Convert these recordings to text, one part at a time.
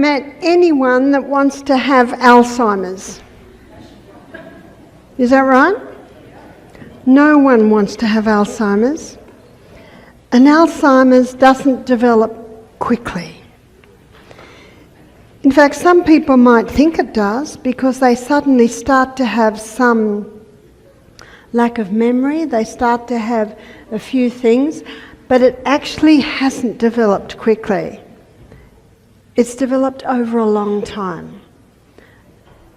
met anyone that wants to have Alzheimer's? Is that right? No one wants to have Alzheimer's. And Alzheimer's doesn't develop quickly. In fact, some people might think it does because they suddenly start to have some lack of memory, they start to have a few things, but it actually hasn't developed quickly. It's developed over a long time.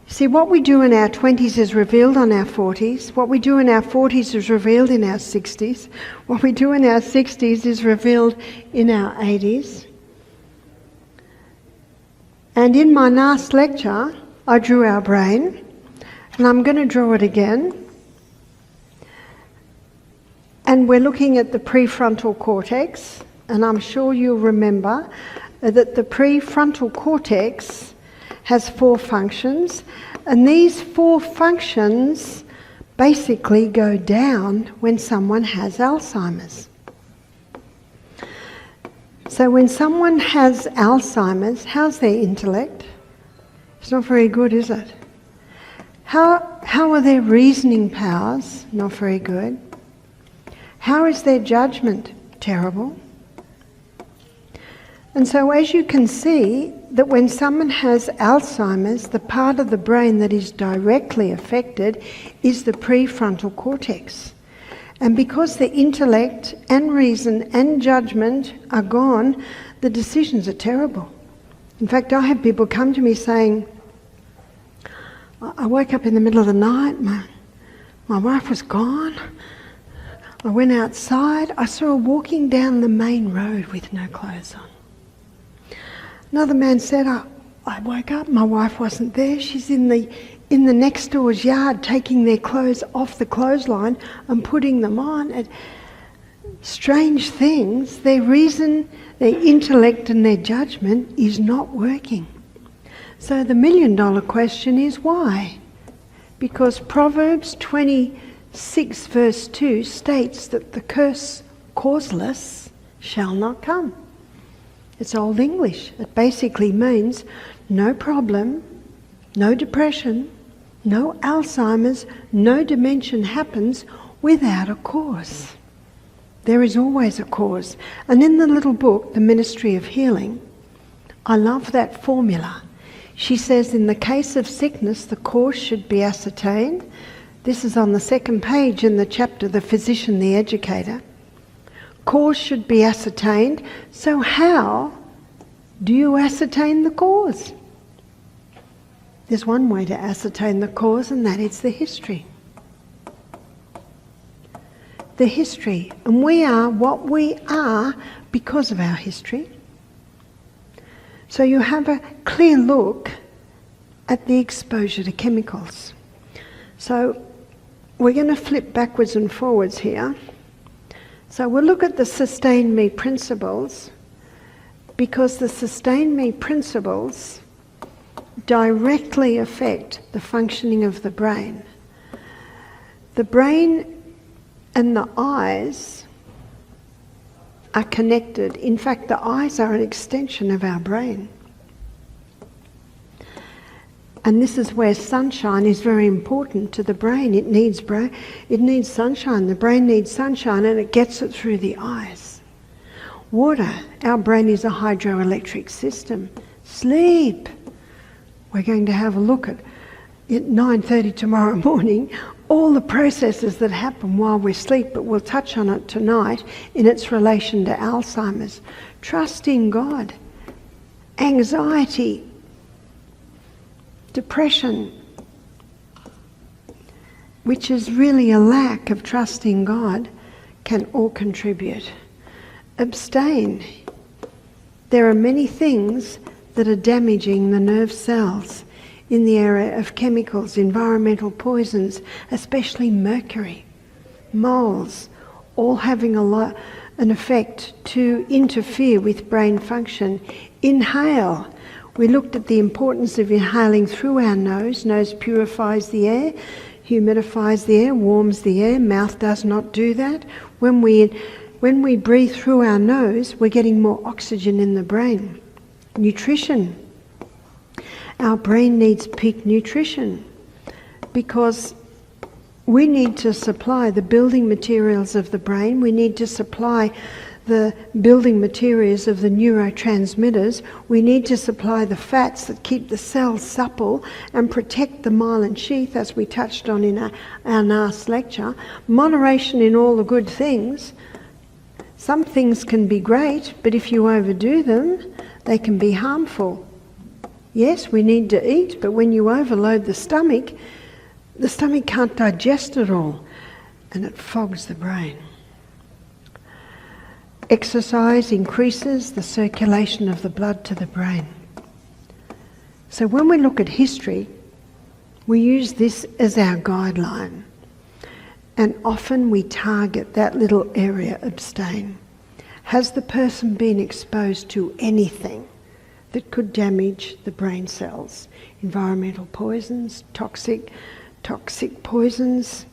See, what we do in our 20s is revealed on our 40s. What we do in our 40s is revealed in our 60s. What we do in our 60s is revealed in our 80s. And in my last lecture, I drew our brain, and I'm going to draw it again. And we're looking at the prefrontal cortex, and I'm sure you'll remember that the prefrontal cortex has 4 functions, and these 4 functions basically go down when someone has Alzheimer's. So when someone has Alzheimer's, how's their intellect? It's not very good, is it? How are their reasoning powers? Not very good. How is their judgment? Terrible. And so as you can see, that when someone has Alzheimer's, the part of the brain that is directly affected is the prefrontal cortex. And because the intellect and reason and judgment are gone, the decisions are terrible. In fact, I have people come to me saying, I woke up in the middle of the night, my wife was gone, I went outside, I saw her walking down the main road with no clothes on. Another man said, I woke up, my wife wasn't there, she's in the next door's yard taking their clothes off the clothesline and putting them on. And strange things, their reason, their intellect and their judgment is not working. So the $1 million question is why? Because Proverbs 26 verse 2 states that the curse causeless shall not come. It's Old English. It basically means no problem, no depression, no Alzheimer's, no dementia happens without a cause. There is always a cause. And in the little book, The Ministry of Healing, I love that formula. She says in the case of sickness, the cause should be ascertained. This is on the 2nd page in the chapter, The Physician, the Educator. Cause should be ascertained. So how do you ascertain the cause? There's one way to ascertain the cause, and that is the history. The history. And we are what we are because of our history. So you have a clear look at the exposure to chemicals. So we're going to flip backwards and forwards here. So we'll look at the sustain me principles, because the sustain me principles directly affect the functioning of the brain. The brain and the eyes are connected. In fact, the eyes are an extension of our brain. And this is where sunshine is very important to the brain. It needs sunshine. The brain needs sunshine, and it gets it through the eyes. Water. Our brain is a hydroelectric system. Sleep. We're going to have a look at 9:30 tomorrow morning, all the processes that happen while we sleep, but we'll touch on it tonight in its relation to Alzheimer's. Trust in God. Anxiety. Depression, which is really a lack of trust in God, can all contribute. Abstain. There are many things that are damaging the nerve cells in the area of chemicals, environmental poisons, especially mercury, moles, all having an effect to interfere with brain function. Inhale. We looked at the importance of inhaling through our nose. Nose purifies the air, humidifies the air, warms the air. Mouth does not do that. When we breathe through our nose, we're getting more oxygen in the brain. Nutrition. Our brain needs peak nutrition because we need to supply the building materials of the brain. We need to supply the building materials of the neurotransmitters. We need to supply the fats that keep the cells supple and protect the myelin sheath, as we touched on in our last lecture. Moderation in all the good things. Some things can be great, but if you overdo them, they can be harmful. Yes, we need to eat, but when you overload the stomach can't digest it all, and it fogs the brain. Exercise increases the circulation of the blood to the brain. So when we look at history, we use this as our guideline. And often we target that little area, abstain. Has the person been exposed to anything that could damage the brain cells? Environmental poisons, toxic poisons,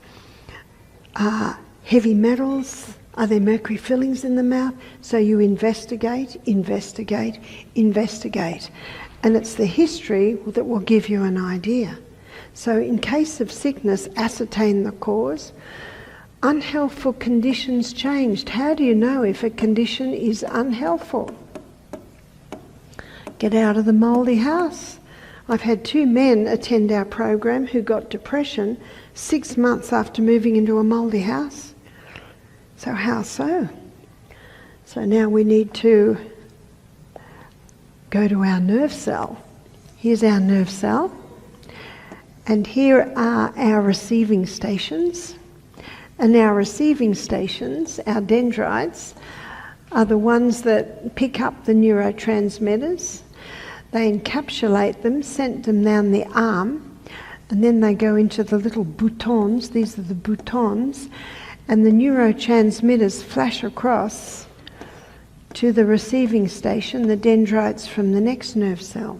heavy metals. Are there mercury fillings in the mouth? So you investigate. And it's the history that will give you an idea. So in case of sickness, ascertain the cause. Unhealthful conditions changed. How do you know if a condition is unhealthful? Get out of the mouldy house. I've had 2 men attend our program who got depression 6 months after moving into a mouldy house. So how so? So now we need to go to our nerve cell. Here's our nerve cell. And here are our receiving stations. And our receiving stations, our dendrites, are the ones that pick up the neurotransmitters. They encapsulate them, send them down the arm, and then they go into the little boutons. These are the boutons. And the neurotransmitters flash across to the receiving station, the dendrites from the next nerve cell.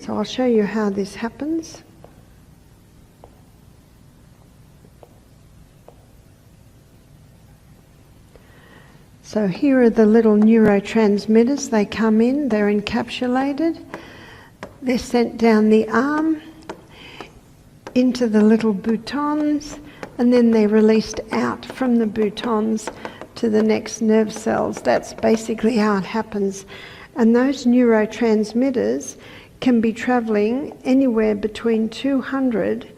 So I'll show you how this happens. So here are the little neurotransmitters. They come in, they're encapsulated, they're sent down the arm into the little boutons, and then they're released out from the boutons to the next nerve cells. That's basically how it happens. And those neurotransmitters can be travelling anywhere between 200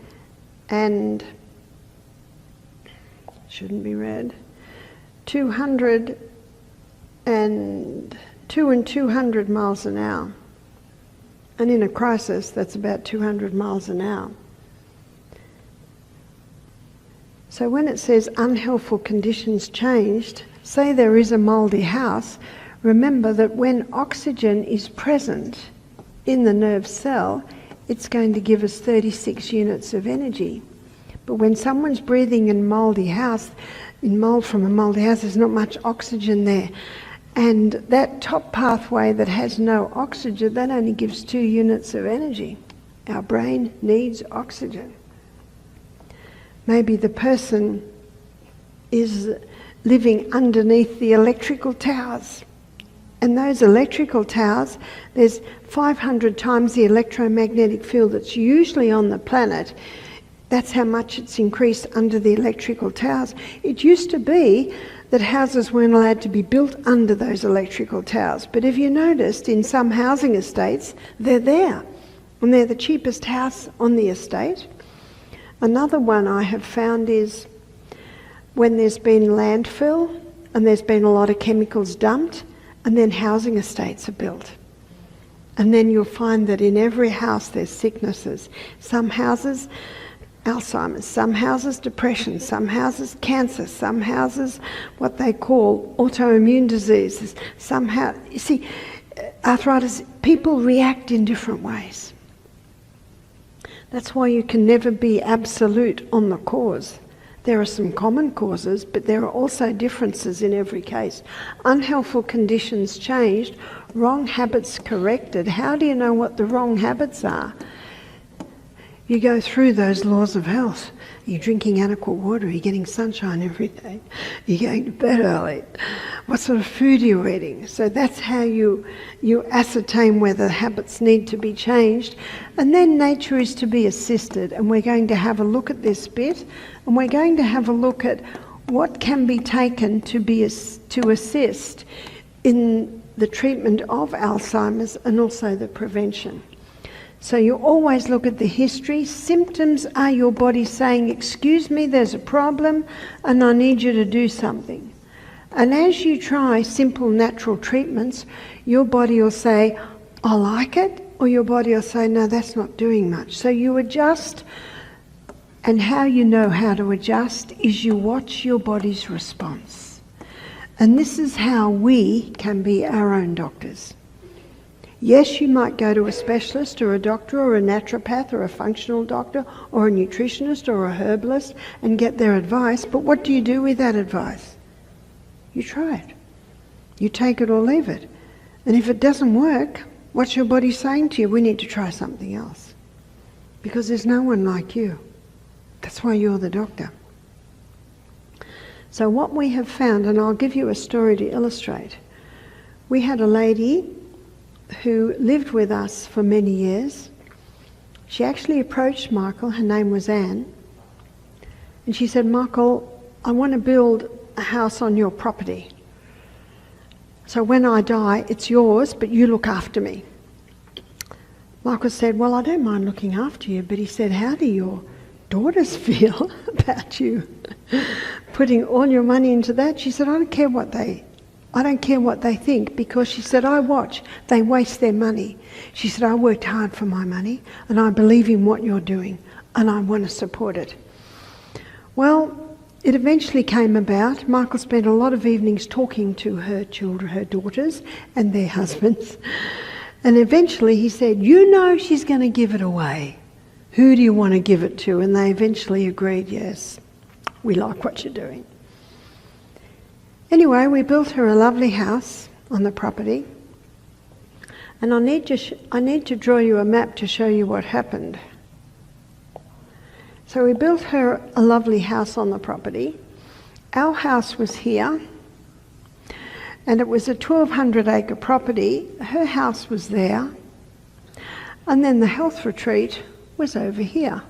and, shouldn't be read, 200 and 200 miles an hour. And in a crisis, that's about 200 miles an hour. So when it says unhealthful conditions changed, say there is a mouldy house, remember that when oxygen is present in the nerve cell, it's going to give us 36 units of energy. But when someone's breathing in mouldy house, in mold from a mouldy house, there's not much oxygen there. And that top pathway that has no oxygen, that only gives 2 units of energy. Our brain needs oxygen. Maybe the person is living underneath the electrical towers. And those electrical towers, there's 500 times the electromagnetic field that's usually on the planet. That's how much it's increased under the electrical towers. It used to be that houses weren't allowed to be built under those electrical towers. But if you noticed, in some housing estates, they're there. And they're the cheapest house on the estate. Another one I have found is when there's been landfill and there's been a lot of chemicals dumped, and then housing estates are built. And then you'll find that in every house there's sicknesses. Some houses, Alzheimer's, some houses depression, some houses cancer, some houses what they call autoimmune diseases, somehow, you see, arthritis, people react in different ways. That's why you can never be absolute on the cause. There are some common causes, but there are also differences in every case. Unhealthful conditions changed, wrong habits corrected. How do you know what the wrong habits are? You go through those laws of health. Are you drinking adequate water? Are you getting sunshine every day? Are you going to bed early? What sort of food are you eating? So that's how you ascertain whether habits need to be changed. And then nature is to be assisted. And we're going to have a look at this bit. And we're going to have a look at what can be taken to assist in the treatment of Alzheimer's and also the prevention. So you always look at the history. Symptoms are your body saying, excuse me, there's a problem and I need you to do something. And as you try simple natural treatments, your body will say, I like it, or your body will say, no, that's not doing much. So you adjust, and how you know how to adjust is you watch your body's response. And this is how we can be our own doctors. Yes, you might go to a specialist or a doctor or a naturopath or a functional doctor or a nutritionist or a herbalist and get their advice, but what do you do with that advice? You try it. You take it or leave it. And if it doesn't work, what's your body saying to you? We need to try something else. Because there's no one like you. That's why you're the doctor. So what we have found, and I'll give you a story to illustrate. We had a lady who lived with us for many years. She actually approached Michael, her name was Anne, and she said, Michael, I want to build a house on your property. So when I die, it's yours, but you look after me. Michael said, well, I don't mind looking after you, but he said, how do your daughters feel about you putting all your money into that? She said, I don't care what they think, because she said, I watch, they waste their money. She said, I worked hard for my money and I believe in what you're doing and I want to support it. Well, it eventually came about. Michael spent a lot of evenings talking to her children, her daughters and their husbands. And eventually he said, you know she's going to give it away. Who do you want to give it to? And they eventually agreed, yes, we like what you're doing. Anyway, we built her a lovely house on the property, and I need to draw you a map to show you what happened. So we built her a lovely house on the property. Our house was here, and it was a 1,200 acre property. Her house was there, and then the health retreat was over here.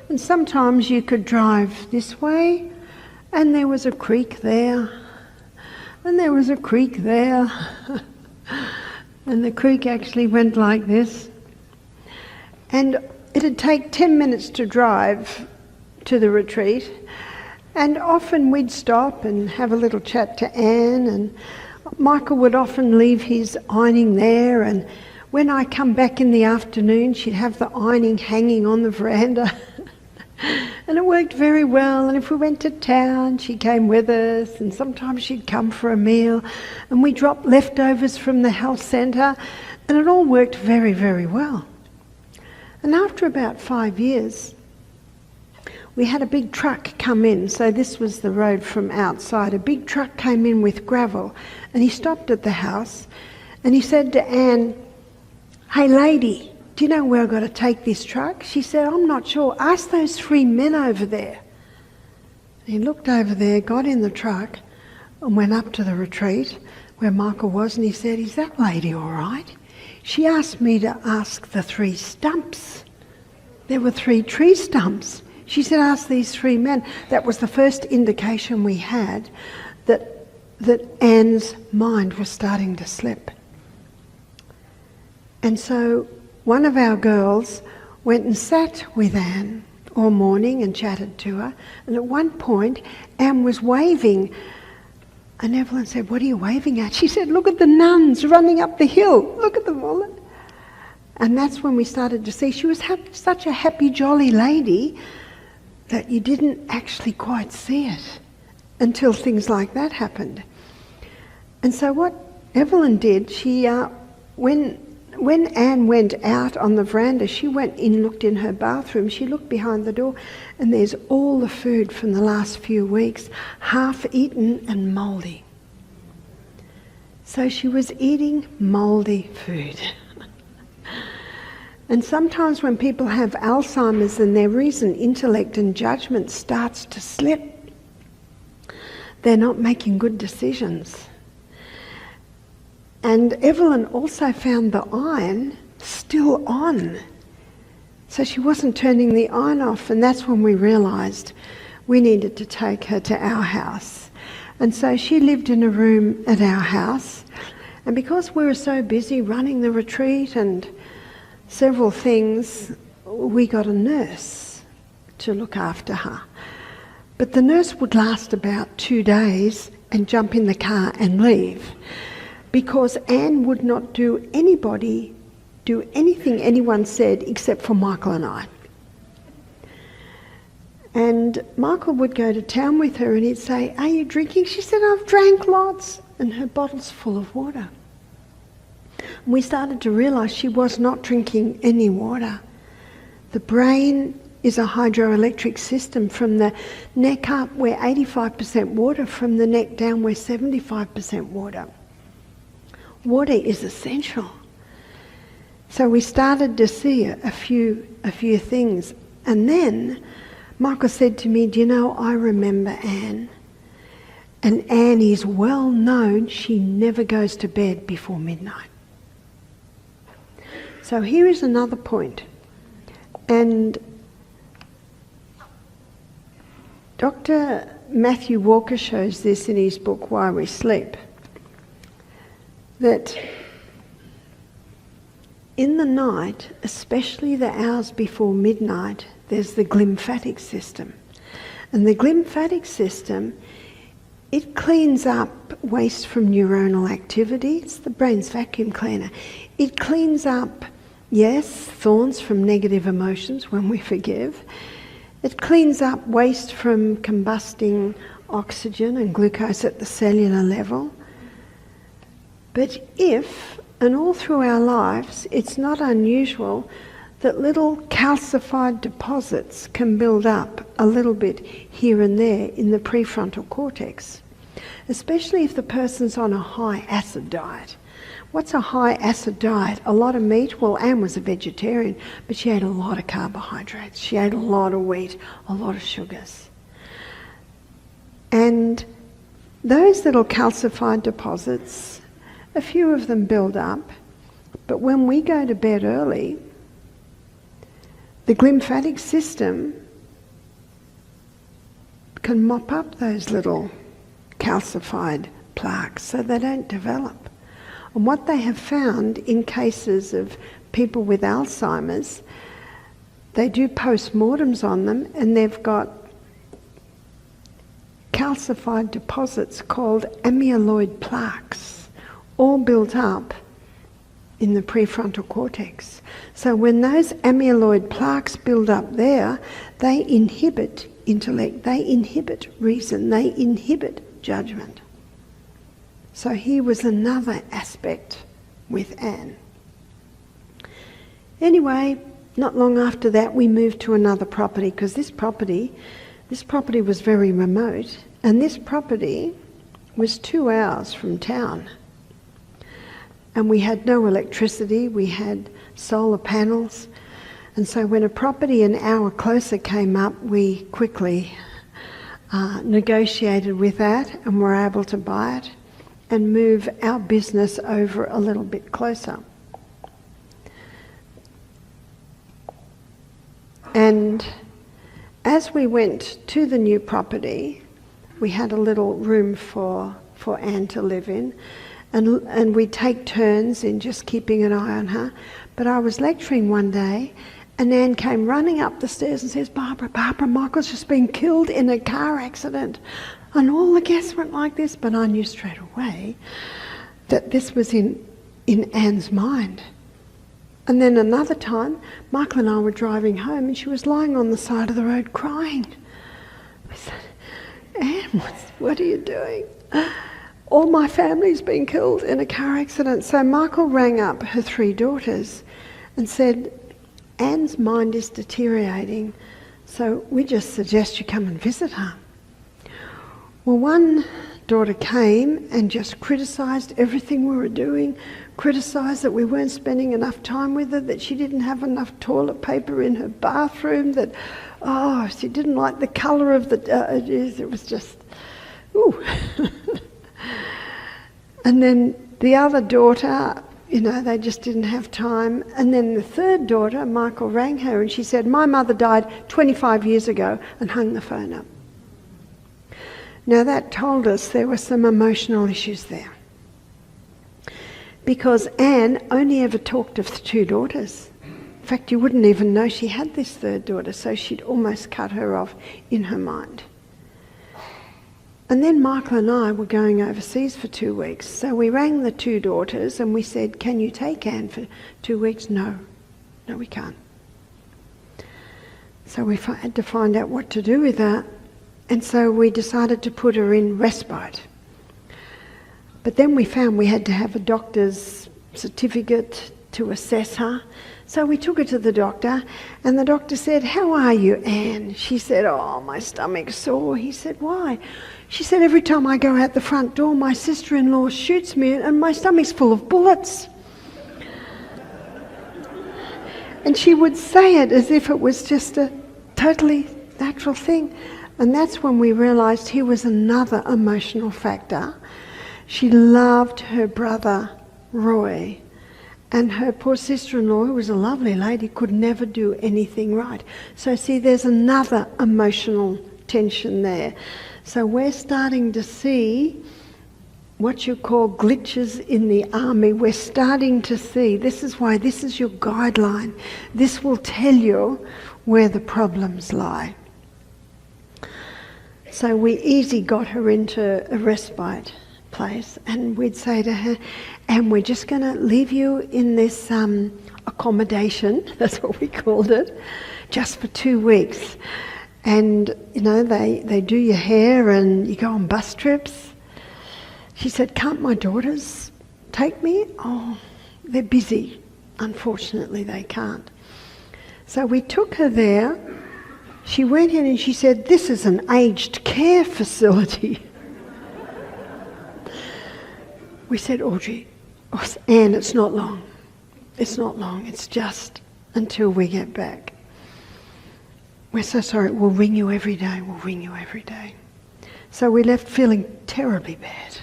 And sometimes you could drive this way, and there was a creek there, and there was a creek there, and the creek actually went like this. And it'd take 10 minutes to drive to the retreat, and often we'd stop and have a little chat to Anne, and Michael would often leave his ironing there, and when I come back in the afternoon, she'd have the ironing hanging on the veranda. And it worked very well, and if we went to town, she came with us, and sometimes she'd come for a meal, and we dropped leftovers from the health centre, and it all worked very, very well. And after about 5 years, we had a big truck come in. So this was the road from outside. A big truck came in with gravel, and he stopped at the house, and he said to Anne, hey lady, do you know where I've got to take this truck? She said, I'm not sure. Ask those 3 men over there. He looked over there, got in the truck, and went up to the retreat where Michael was, and he said, is that lady all right? She asked me to ask the 3 stumps. There were 3 tree stumps. She said, ask these 3 men. That was the first indication we had that Anne's mind was starting to slip. And so one of our girls went and sat with Anne all morning and chatted to her. And at one point, Anne was waving. And Evelyn said, what are you waving at? She said, look at the nuns running up the hill. Look at them all. And that's when we started to see she was such a happy, jolly lady that you didn't actually quite see it until things like that happened. And so what Evelyn did, she when Anne went out on the veranda, she went in, looked in her bathroom, she looked behind the door, and there's all the food from the last few weeks, half eaten and mouldy. So she was eating mouldy food. And sometimes when people have Alzheimer's and their reason, intellect and judgment starts to slip, they're not making good decisions. And Evelyn also found the iron still on. So she wasn't turning the iron off, and that's when we realised we needed to take her to our house. And so she lived in a room at our house, and because we were so busy running the retreat and several things, we got a nurse to look after her. But the nurse would last about 2 days and jump in the car and leave, because Anne would not do anything anyone said except for Michael and I. And Michael would go to town with her and he'd say, "Are you drinking?" She said, "I've drank lots." And her bottle's full of water. And we started to realise she was not drinking any water. The brain is a hydroelectric system. From the neck up, we're 85% water. From the neck down, we're 75% water. Water is essential. So we started to see a few things. And then Michael said to me, "Do you know, I remember Anne. And Anne is well known, she never goes to bed before midnight." So here is another point. And Dr. Matthew Walker shows this in his book, Why We Sleep, that in the night, especially the hours before midnight, there's the glymphatic system. And the glymphatic system, it cleans up waste from neuronal activity. It's the brain's vacuum cleaner. It cleans up, yes, thorns from negative emotions when we forgive. It cleans up waste from combusting oxygen and glucose at the cellular level. But if, and all through our lives, it's not unusual that little calcified deposits can build up a little bit here and there in the prefrontal cortex, especially if the person's on a high acid diet. What's a high acid diet? A lot of meat? Well, Anne was a vegetarian, but she ate a lot of carbohydrates. She ate a lot of wheat, a lot of sugars. And those little calcified deposits, a few of them build up, but when we go to bed early, the glymphatic system can mop up those little calcified plaques so they don't develop. And what they have found in cases of people with Alzheimer's, they do post-mortems on them and they've got calcified deposits called amyloid plaques, all built up in the prefrontal cortex. So when those amyloid plaques build up there, they inhibit intellect, they inhibit reason, they inhibit judgment. So here was another aspect with Anne. Anyway, not long after that we moved to another property, because this property was very remote, and this property was 2 hours from town. And we had no electricity, we had solar panels, and so when a property an hour closer came up, we quickly negotiated with that and were able to buy it and move our business over a little bit closer. And as we went to the new property, we had a little room for Anne to live in, and we'd take turns in just keeping an eye on her. But I was lecturing one day, and Anne came running up the stairs and says, Barbara, Michael's just been killed in a car accident." And all the guests went like this, but I knew straight away that this was in Anne's mind. And then another time, Michael and I were driving home and she was lying on the side of the road crying. I said, "Anne, what are you doing?" "All my family's been killed in a car accident." So Michael rang up her 3 daughters and said, "Anne's mind is deteriorating, so we just suggest you come and visit her." Well, one daughter came and just criticised everything we were doing, criticised that we weren't spending enough time with her, that she didn't have enough toilet paper in her bathroom, that, she didn't like the colour of the... it was just... ooh. And then the other daughter, they just didn't have time. And then the third daughter, Michael, rang her and she said, my mother died 25 years ago, and hung the phone up. Now that told us there were some emotional issues there. Because Anne only ever talked of the two daughters. In fact, you wouldn't even know she had this third daughter, so she'd almost cut her off in her mind. And then Michael and I were going overseas for 2 weeks. So we rang the two daughters and we said, can you take Anne for 2 weeks? No, we can't. So we had to find out what to do with her. And so we decided to put her in respite. But then we found we had to have a doctor's certificate to assess her. So we took her to the doctor, and the doctor said, how are you, Anne? She said, oh, my stomach's sore. He said, why? She said, every time I go out the front door, my sister-in-law shoots me and my stomach's full of bullets. And she would say it as if it was just a totally natural thing. And that's when we realised here was another emotional factor. She loved her brother, Roy. And her poor sister-in-law, who was a lovely lady, could never do anything right. So see, there's another emotional tension there. So we're starting to see what you call glitches in the army. We're starting to see, this is why this is your guideline. This will tell you where the problems lie. So we easily got her into a respite place, and we'd say to her, and we're just going to leave you in this accommodation, that's what we called it, just for 2 weeks. And, they do your hair and you go on bus trips. She said, can't my daughters take me? Oh, they're busy. Unfortunately, they can't. So we took her there. She went in and she said, this is an aged care facility. We said, Audrey, Anne, it's not long. It's not long. It's just until we get back. We're so sorry. We'll ring you every day. We'll ring you every day. So we left feeling terribly bad.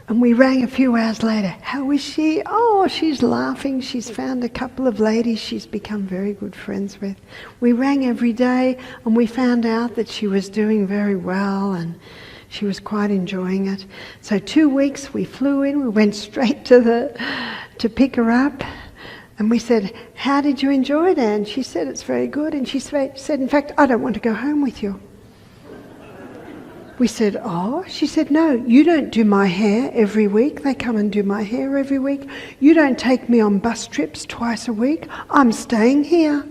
And we rang a few hours later. How is she? Oh, she's laughing. She's found a couple of ladies she's become very good friends with. We rang every day and we found out that she was doing very well and she was quite enjoying it. So 2 weeks we flew in. We went straight to pick her up. And we said, how did you enjoy it, Anne? She said, it's very good. And she said, in fact, I don't want to go home with you. We said, oh? She said, no, you don't do my hair every week. They come and do my hair every week. You don't take me on bus trips twice a week. I'm staying here.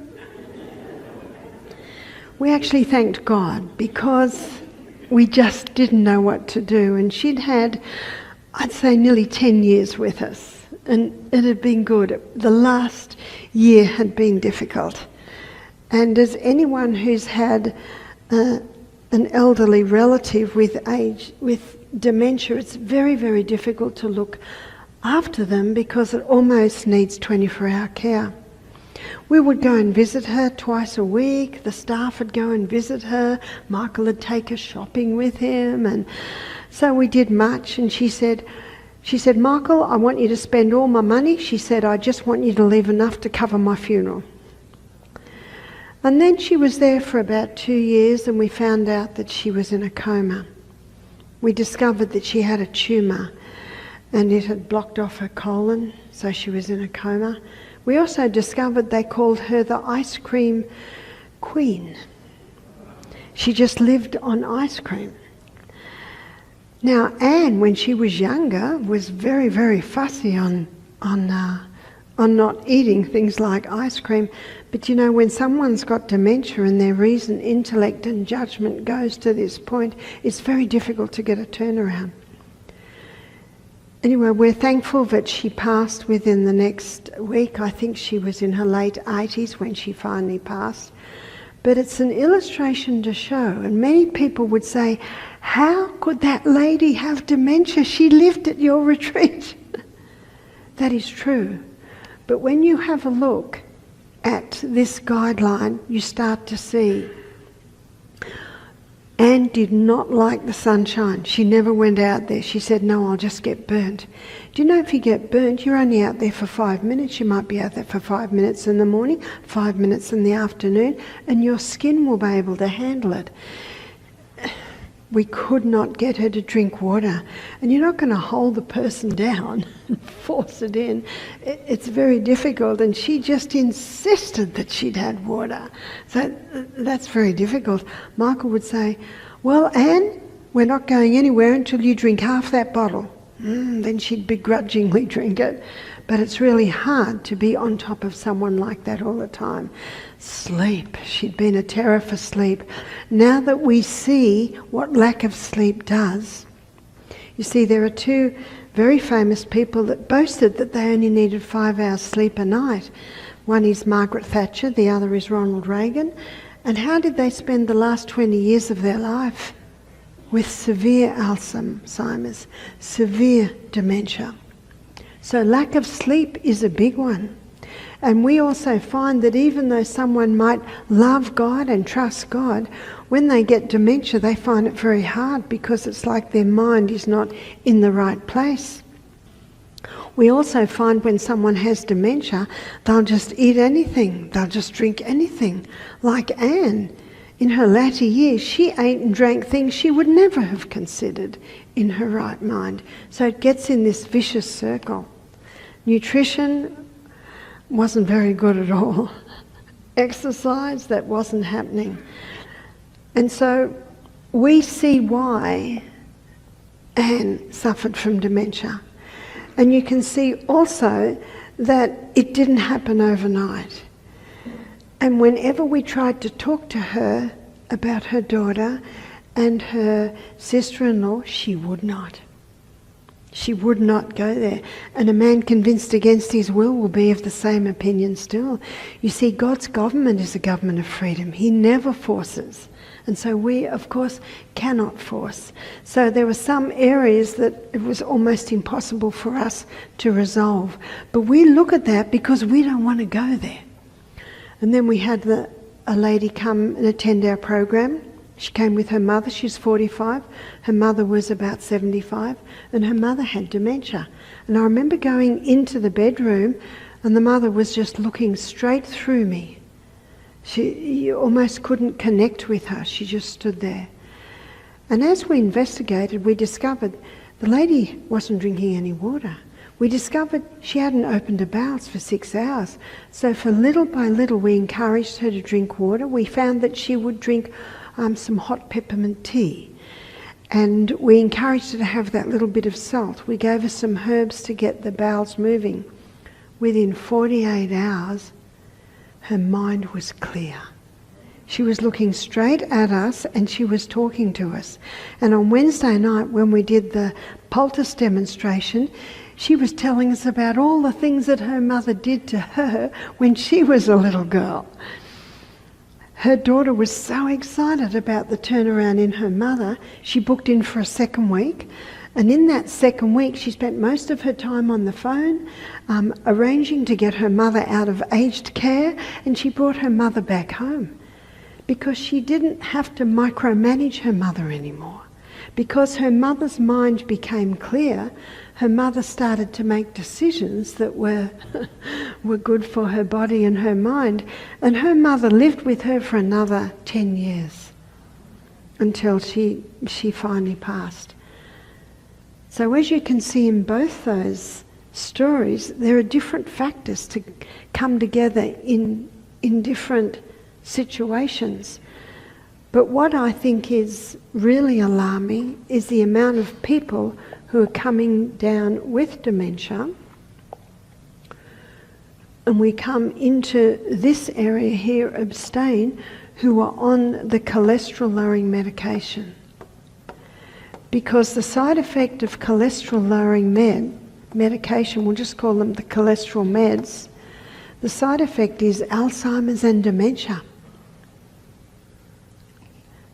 We actually thanked God because we just didn't know what to do. And she'd had, I'd say, nearly 10 years with us. And it had been good. The last year had been difficult. And as anyone who's had an elderly relative with dementia, it's very, very difficult to look after them because it almost needs 24-hour care. We would go and visit her twice a week. The staff would go and visit her. Michael would take her shopping with him. And so we did much. And she said, Michael, I want you to spend all my money. She said, I just want you to leave enough to cover my funeral. And then she was there for about 2 years and we found out that she was in a coma. We discovered that she had a tumour and it had blocked off her colon, so she was in a coma. We also discovered they called her the ice cream queen. She just lived on ice cream. Now, Anne, when she was younger, was very, very fussy on not eating things like ice cream. But you know, when someone's got dementia and their reason, intellect and judgment goes to this point, it's very difficult to get a turnaround. Anyway, we're thankful that she passed within the next week. I think she was in her late 80s when she finally passed. But it's an illustration to show, and many people would say, how could that lady have dementia? She lived at your retreat. That is true. But when you have a look at this guideline, you start to see Anne did not like the sunshine. She never went out there. She said, no, I'll just get burnt. Do you know if you get burnt, you're only out there for 5 minutes. You might be out there for 5 minutes in the morning, 5 minutes in the afternoon, and your skin will be able to handle it. We could not get her to drink water. And you're not going to hold the person down and force it in. It's very difficult. And she just insisted that she'd had water. So that's very difficult. Michael would say, well, Anne, we're not going anywhere until you drink half that bottle. Then she'd begrudgingly drink it. But it's really hard to be on top of someone like that all the time. Sleep. She'd been a terror for sleep. Now that we see what lack of sleep does, you see there are two very famous people that boasted that they only needed 5 hours sleep a night. One is Margaret Thatcher, the other is Ronald Reagan. And how did they spend the last 20 years of their life? With severe Alzheimer's, severe dementia. So lack of sleep is a big one. And we also find that even though someone might love God and trust God, when they get dementia, they find it very hard because it's like their mind is not in the right place. We also find when someone has dementia, they'll just eat anything, they'll just drink anything. Like Anne, in her latter years, she ate and drank things she would never have considered in her right mind. So it gets in this vicious circle. Nutrition wasn't very good at all. Exercise, that wasn't happening. And so we see why Anne suffered from dementia. And you can see also that it didn't happen overnight. And whenever we tried to talk to her about her daughter and her sister-in-law, she would not. She would not go there. And a man convinced against his will be of the same opinion still. You see, God's government is a government of freedom. He never forces. And so we, of course, cannot force. So there were some areas that it was almost impossible for us to resolve. But we look at that because we don't want to go there. And then we had a lady come and attend our program. She came with her mother. She's 45. Her mother was about 75. And her mother had dementia. And I remember going into the bedroom and the mother was just looking straight through me. You almost couldn't connect with her. She just stood there. And as we investigated, we discovered the lady wasn't drinking any water. We discovered she hadn't opened her bowels for 6 hours. So for little by little, we encouraged her to drink water. We found that she would drink some hot peppermint tea. And we encouraged her to have that little bit of salt. We gave her some herbs to get the bowels moving. Within 48 hours, her mind was clear. She was looking straight at us and she was talking to us. And on Wednesday night, when we did the poultice demonstration, she was telling us about all the things that her mother did to her when she was a little girl. Her daughter was so excited about the turnaround in her mother, she booked in for a second week. And in that second week, she spent most of her time on the phone, arranging to get her mother out of aged care, and she brought her mother back home because she didn't have to micromanage her mother anymore. Because her mother's mind became clear, her mother started to make decisions that were good for her body and her mind. And her mother lived with her for another 10 years until she finally passed. So as you can see in both those stories, there are different factors to come together in different situations. But what I think is really alarming is the amount of people who are coming down with dementia. And we come into this area here, abstain, who are on the cholesterol-lowering medication. Because the side effect of cholesterol-lowering medication, we'll just call them the cholesterol meds, the side effect is Alzheimer's and dementia.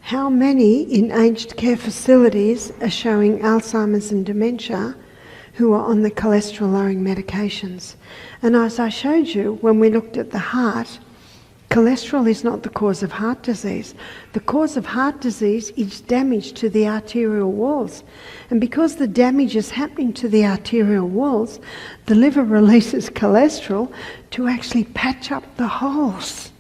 How many in aged care facilities are showing Alzheimer's and dementia who are on the cholesterol-lowering medications. And as I showed you, when we looked at the heart, cholesterol is not the cause of heart disease. The cause of heart disease is damage to the arterial walls. And because the damage is happening to the arterial walls, the liver releases cholesterol to actually patch up the holes.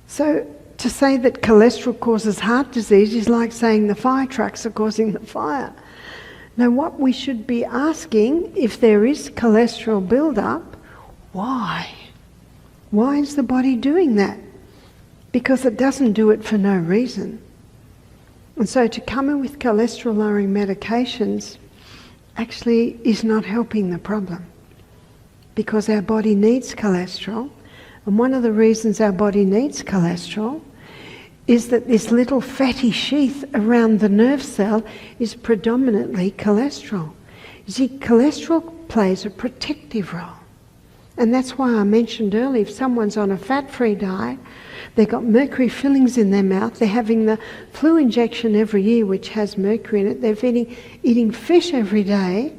So to say that cholesterol causes heart disease is like saying the fire trucks are causing the fire. Now, what we should be asking, if there is cholesterol build-up, why? Why is the body doing that? Because it doesn't do it for no reason. And so to come in with cholesterol-lowering medications actually is not helping the problem, because our body needs cholesterol. And one of the reasons our body needs cholesterol is that this little fatty sheath around the nerve cell is predominantly cholesterol. You see, cholesterol plays a protective role. And that's why I mentioned earlier, if someone's on a fat-free diet, they've got mercury fillings in their mouth, they're having the flu injection every year which has mercury in it, they're eating fish every day,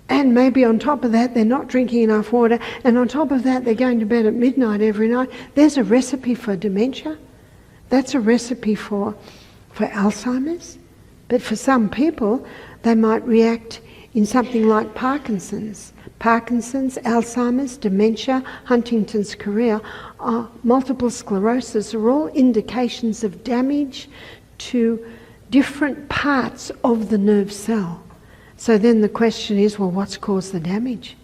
and maybe on top of that they're not drinking enough water, and on top of that they're going to bed at midnight every night, there's a recipe for dementia. That's a recipe for Alzheimer's. But for some people, they might react in something like Parkinson's. Parkinson's, Alzheimer's, dementia, Huntington's chorea, multiple sclerosis are all indications of damage to different parts of the nerve cell. So then the question is, well, what's caused the damage?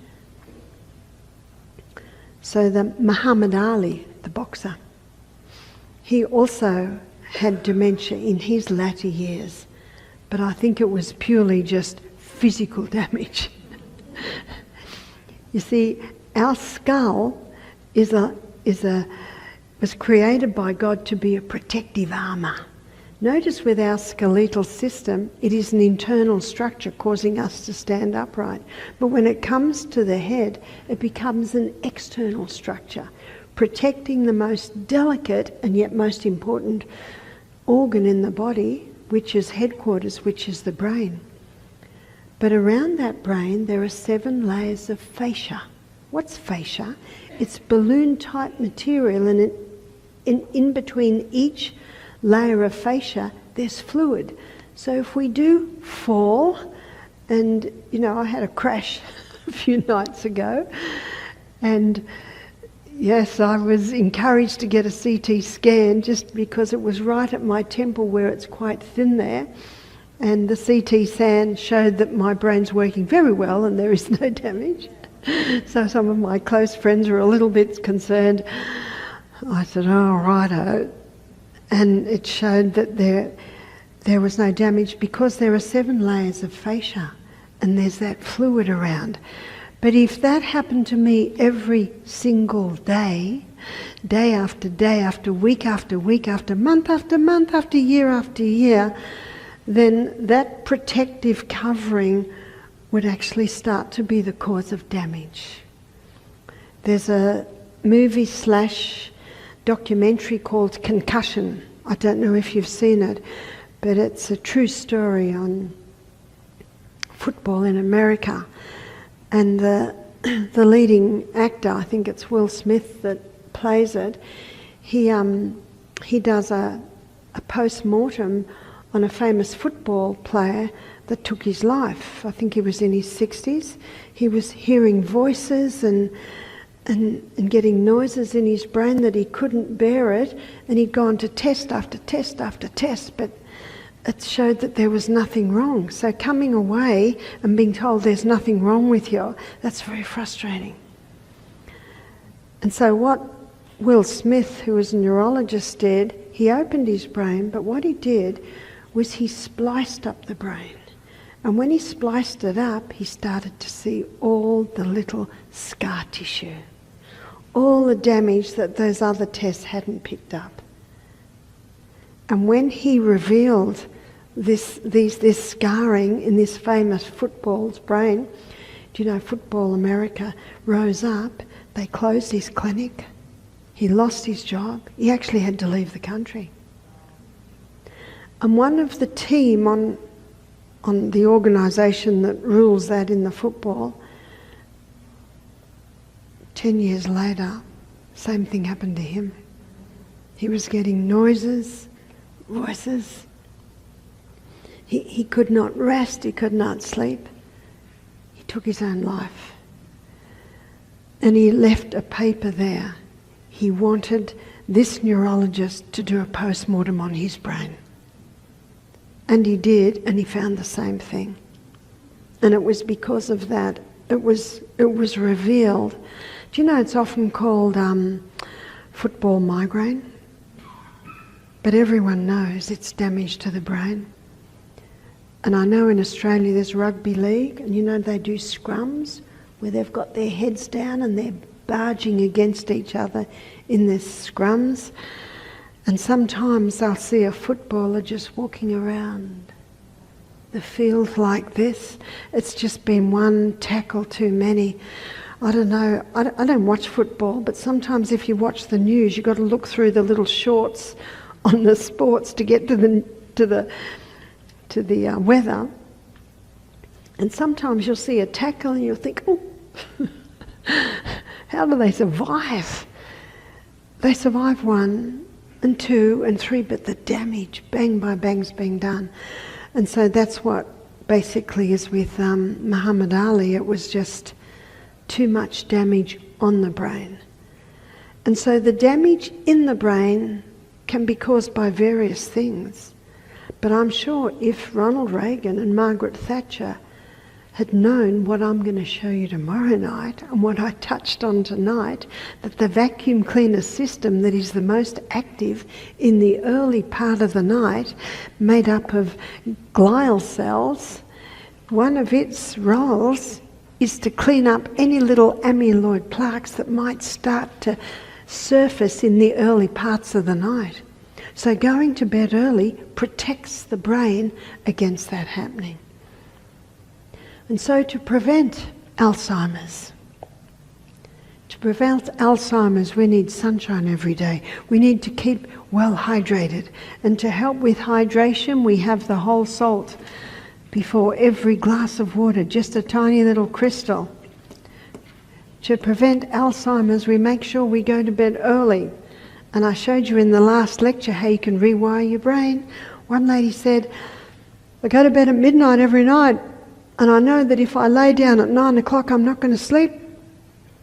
So the Muhammad Ali, the boxer, he also had dementia in his latter years, but I think it was purely just physical damage. You see, our skull was created by God to be a protective armour. Notice with our skeletal system, it is an internal structure causing us to stand upright. But when it comes to the head, it becomes an external structure, protecting the most delicate and yet most important organ in the body, which is headquarters, which is the brain. But around that brain there are 7 layers of fascia. What's fascia? It's balloon-type material, and in between each layer of fascia there's fluid. So if we do fall, and I had a crash a few nights ago, and yes, I was encouraged to get a CT scan just because it was right at my temple where it's quite thin there. And the CT scan showed that my brain's working very well and there is no damage. So some of my close friends were a little bit concerned. I said, oh, righto. And it showed that there was no damage because there are 7 layers of fascia and there's that fluid around. But if that happened to me every single day, day after day, after week after week, after month after month, after year, then that protective covering would actually start to be the cause of damage. There's a movie/documentary called Concussion. I don't know if you've seen it, but it's a true story on football in America. And the leading actor, I think it's Will Smith that plays it, he does a post-mortem on a famous football player that took his life. I think he was in his 60s. He was hearing voices and getting noises in his brain that he couldn't bear it, and he'd gone to test after test after test, but it showed that there was nothing wrong. So coming away and being told there's nothing wrong with you, that's very frustrating. And so what Will Smith, who was a neurologist, did, he opened his brain, but what he did was he spliced up the brain. And when he spliced it up, he started to see all the little scar tissue, all the damage that those other tests hadn't picked up. And when he revealed this scarring in this famous football's brain, do you know, Football America rose up, they closed his clinic, he lost his job, he actually had to leave the country. And one of the team on on the organisation that rules that in the football. 10 years later, same thing happened to him. He was getting noises, voices. He could not rest, he could not sleep. He took his own life. And he left a paper there. He wanted this neurologist to do a post-mortem on his brain. And he did, and he found the same thing. And it was because of that, it was revealed. Do you know it's often called football migraine? But everyone knows it's damage to the brain. And I know in Australia there's rugby league, and you know they do scrums where they've got their heads down and they're barging against each other in their scrums. And sometimes I'll see a footballer just walking around the field like this. It's just been one tackle too many. I don't know, I don't watch football, but sometimes if you watch the news, you've got to look through the little shorts on the sports to get to the weather. And sometimes you'll see a tackle and you'll think, oh, how do they survive? They survive 1 and 2 and 3, but the damage, bang by bang's being done. And so that's what basically is with Muhammad Ali. It was just too much damage on the brain. And so the damage in the brain can be caused by various things. But I'm sure if Ronald Reagan and Margaret Thatcher had known what I'm going to show you tomorrow night and what I touched on tonight, that the vacuum cleaner system that is the most active in the early part of the night, made up of glial cells, one of its roles is to clean up any little amyloid plaques that might start to surface in the early parts of the night. So going to bed early protects the brain against that happening. And so to prevent Alzheimer's, we need sunshine every day. We need to keep well hydrated. And to help with hydration, we have the whole salt before every glass of water, just a tiny little crystal. To prevent Alzheimer's, we make sure we go to bed early. And I showed you in the last lecture how you can rewire your brain. One lady said, I go to bed at midnight every night, and I know that if I lay down at 9 o'clock, I'm not going to sleep.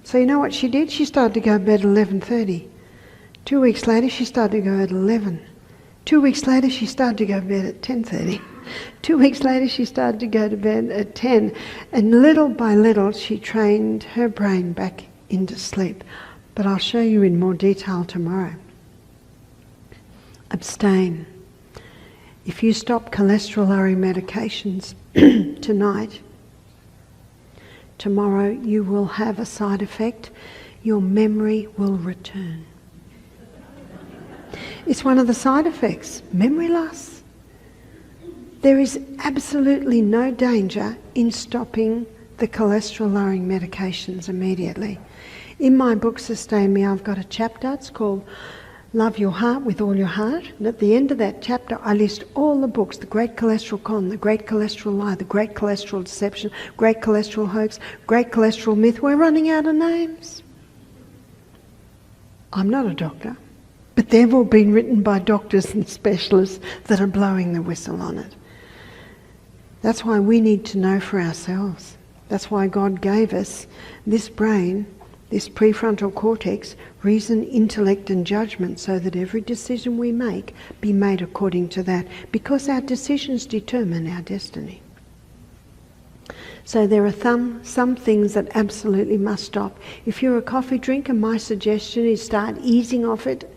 So you know what she did? She started to go to bed at 11:30. 2 weeks later, she started to go at 11. 2 weeks later, she started to go to bed at 10:30. 2 weeks later, she started to go to bed at 10. And little by little, she trained her brain back into sleep. But I'll show you in more detail tomorrow. Abstain. If you stop cholesterol-lowering medications tonight, tomorrow you will have a side effect. Your memory will return. It's one of the side effects, memory loss. There is absolutely no danger in stopping the cholesterol-lowering medications immediately. In my book, Sustain Me, I've got a chapter, it's called Love Your Heart with All Your Heart. And at the end of that chapter, I list all the books, the Great Cholesterol Con, the Great Cholesterol Lie, the Great Cholesterol Deception, Great Cholesterol Hoax, Great Cholesterol Myth. We're running out of names. I'm not a doctor, but they've all been written by doctors and specialists that are blowing the whistle on it. That's why we need to know for ourselves. That's why God gave us this brain, this prefrontal cortex, reason, intellect and judgment, so that every decision we make be made according to that, because our decisions determine our destiny. So there are some things that absolutely must stop. If you're a coffee drinker, my suggestion is start easing off it.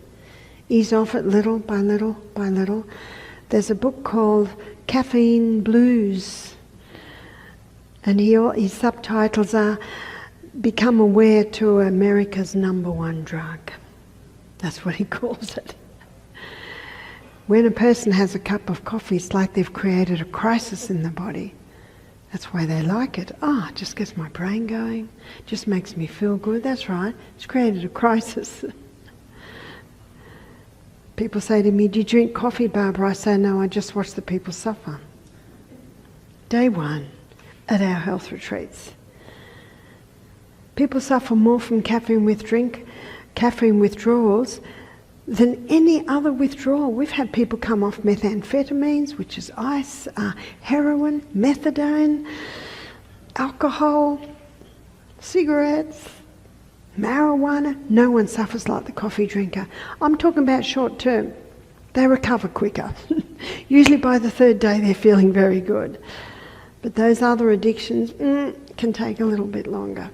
Ease off it little by little by little. There's a book called Caffeine Blues, and his subtitles are Become Aware to America's #1 drug. That's what he calls it. When a person has a cup of coffee, it's like they've created a crisis in the body. That's why they like it. It just gets my brain going, just makes me feel good. That's right, it's created a crisis. People say to me, do you drink coffee, Barbara? I say, no, I just watch the people suffer. day one at our health retreats. People suffer more from caffeine withdrawals than any other withdrawal. We've had people come off methamphetamines, which is ice, heroin, methadone, alcohol, cigarettes, marijuana. No one suffers like the coffee drinker. I'm talking about short term. They recover quicker. Usually by the third day they're feeling very good. But those other addictions can take a little bit longer.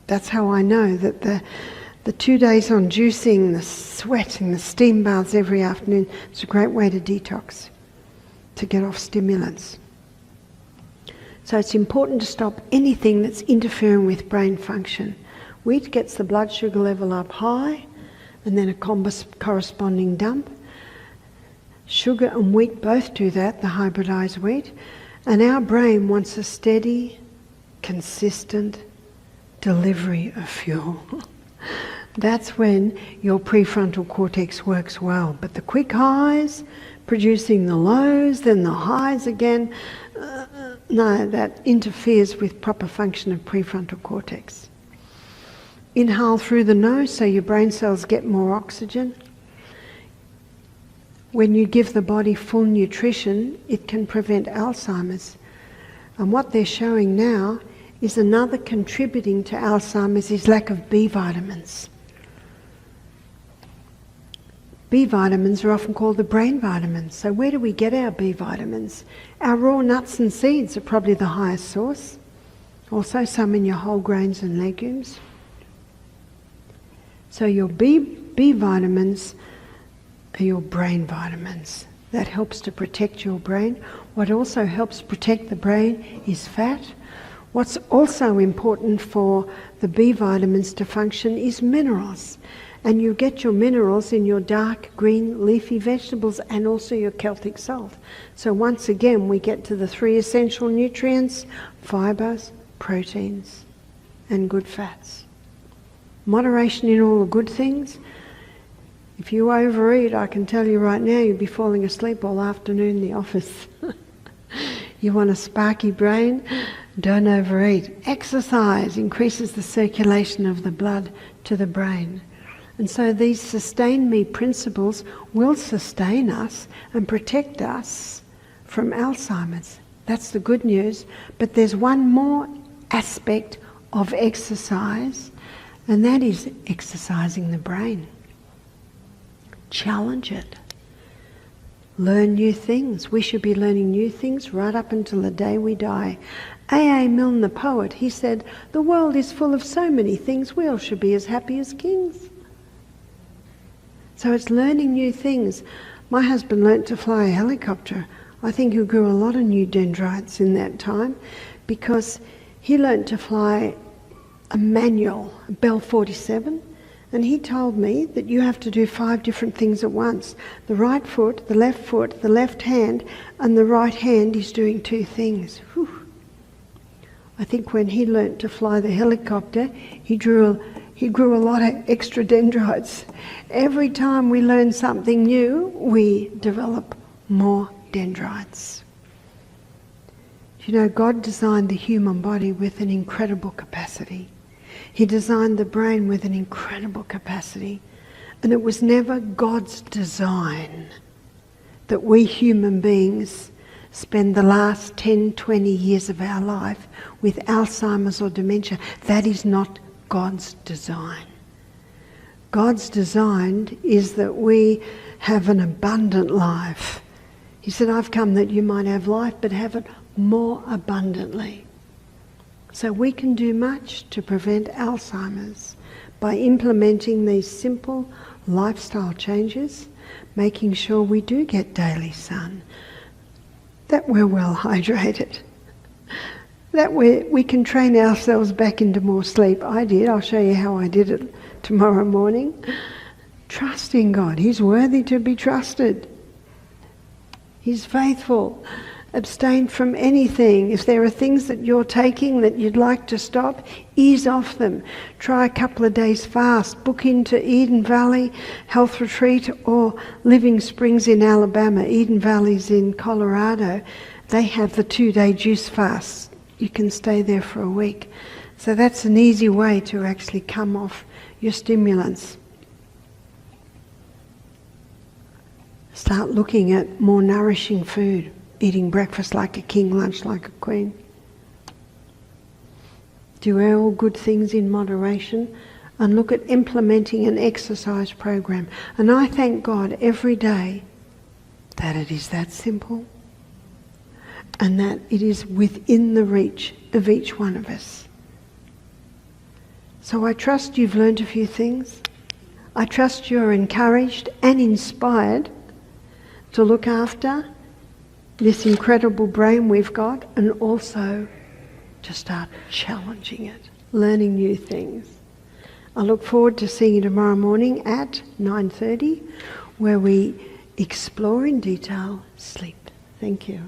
That's how I know that the 2 days on juicing, the sweating, the steam baths every afternoon, it's a great way to detox, to get off stimulants. So it's important to stop anything that's interfering with brain function. Wheat gets the blood sugar level up high and then a corresponding dump. Sugar and wheat both do that, the hybridised wheat. And our brain wants a steady, consistent delivery of fuel. That's when your prefrontal cortex works well. But the quick highs, producing the lows, then the highs again, no, that interferes with proper function of prefrontal cortex. Inhale through the nose so your brain cells get more oxygen. When you give the body full nutrition, it can prevent Alzheimer's. And what they're showing now is another contributing to Alzheimer's is lack of B vitamins. B vitamins are often called the brain vitamins. So where do we get our B vitamins? Our raw nuts and seeds are probably the highest source. Also some in your whole grains and legumes. So your B vitamins are your brain vitamins. That helps to protect your brain. What also helps protect the brain is fat. What's also important for the B vitamins to function is minerals. And you get your minerals in your dark green leafy vegetables and also your Celtic salt. So once again we get to the 3 essential nutrients: fibres, proteins and good fats. Moderation in all the good things. If you overeat, I can tell you right now, you'll be falling asleep all afternoon in the office. You want a sparky brain? Don't overeat. Exercise increases the circulation of the blood to the brain. And so these sustain me principles will sustain us and protect us from Alzheimer's. That's the good news. But there's one more aspect of exercise, and that is exercising the brain. Challenge it. Learn new things. We should be learning new things right up until the day we die. A.A. Milne, the poet, he said, "The world is full of so many things, we all should be as happy as kings." So it's learning new things. My husband learnt to fly a helicopter. I think he grew a lot of new dendrites in that time because he learnt to fly a manual, a Bell 47, and he told me that you have to do 5 different things at once. The right foot, the left hand, and the right hand is doing 2 things. Whew. I think when he learnt to fly the helicopter, he grew a lot of extra dendrites. Every time we learn something new, we develop more dendrites. You know, God designed the human body with an incredible capacity. He designed the brain with an incredible capacity. And it was never God's design that we human beings spend the last 10, 20 years of our life with Alzheimer's or dementia. That is not God's design. God's design is that we have an abundant life. He said, "I've come that you might have life, but have it more abundantly." So we can do much to prevent Alzheimer's by implementing these simple lifestyle changes, making sure we do get daily sun, that we're well hydrated, that we can train ourselves back into more sleep. I did. I'll show you how I did it tomorrow morning. Trust in God. He's worthy to be trusted. He's faithful. Abstain from anything. If there are things that you're taking that you'd like to stop, ease off them. Try a couple of days fast. Book into Eden Valley Health Retreat or Living Springs in Alabama. Eden Valley's in Colorado. They have the 2-day juice fast. You can stay there for a week. So that's an easy way to actually come off your stimulants. Start looking at more nourishing food, eating breakfast like a king, lunch like a queen. Do all good things in moderation, and look at implementing an exercise program. And I thank God every day that it is that simple and that it is within the reach of each one of us. So I trust you've learned a few things. I trust you're encouraged and inspired to look after this incredible brain we've got, and also to start challenging it, learning new things. I look forward to seeing you tomorrow morning at 9:30, where we explore in detail sleep. Thank you.